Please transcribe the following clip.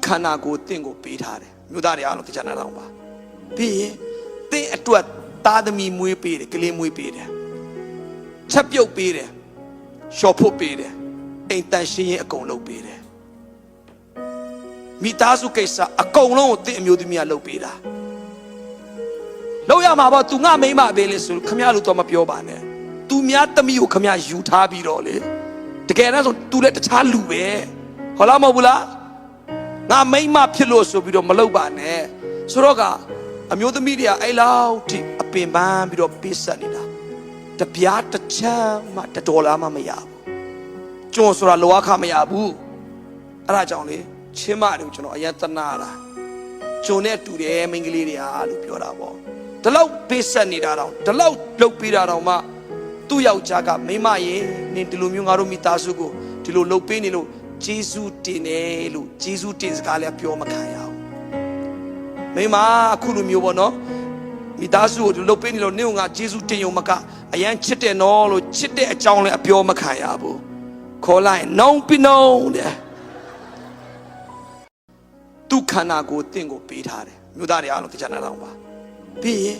ခန္ဓာကိုယ်တင့်ကိုပေးထားတယ်မြို့သားတွေအားလုံးတရားနာတော့ပါပြီးရင်တင့်အတွက်သားသမီးမွေးပေးတယ်ကလေးမွေးပေးတယ်ချက်ပြုတ်ပေးတယ်ရှော်ဖို့ပေးတယ်အိမ်တန်ရှင်းရင်အကုန်လုပ်ပေးတယ်မိသားစုကိစ္စအကုန်လုံးကိုတင့်အမျိုးသမီးကလုပ်ပေးတာလောက်ရမှာပေါ့ तू ငါမိမပေးလေဆိုခမရလို့တော့မပြောပါနဲ့ तू များသမီးကိုခမရယူထားပြီးတော့လေတကယ်တော့ဆို तू လည်းတခြားလူပဲဟောလားမဟုတ်ဘူးလားငါမိမဖြစ်လို့ဆိုပြီးတော့မလုပ်ပါနဲ့ဆိုတော့ကအမျိုးသမီးတွေကအဲ့လောက်ထိအပင်ပန်းပြီးတော့ပေးဆက်နေတာတပြားတစ်ချမ်းမှ$မှမရဘူးကျွန်ဆိုတာလောကမရဘူးအဲ့ဒါကြောင့်လေချင်းမတွေကိုကျွန်တော်အရင်သနာတာကျွန်နဲ့တူတယ်မိန်းကလေးတွေဟာလို့ပြောတာပေါ့ဒီလောက်ပေးဆက်နေတာတော့ဒီလောက်လုပ်ပေးတာတော့မှသူ့ယောက်ျားကမိမရေနင်ဒီလိုမျိုးငါတို့မိသားစုကိုဒီလိုလုပ်ပေးနေလို့ဂျေဇုတင်တယ်လို့ဂျေဇုတင်စကားလည်းပြောမခံရဘူးမိမအခုလိုမျိုးပေါ့နော်မိသားစုကိုဒီလိုလုပ်ပေးနေလို့နင့်ကငါဂျေဇုတင်ရုံမကအရန်ချစ်တယ်နော်လို့ချစ်တဲ့အကြောင်းလည်းအပြောမခံရဘူးခေါ်လိုက်နှုံပြနှုံတဲ့သူခန္ဓာကိုယ်တင့်ကိုပေးထားတယ်မြို့သားတွေအားလုံးတရားနာတော့ပါပြီးရင်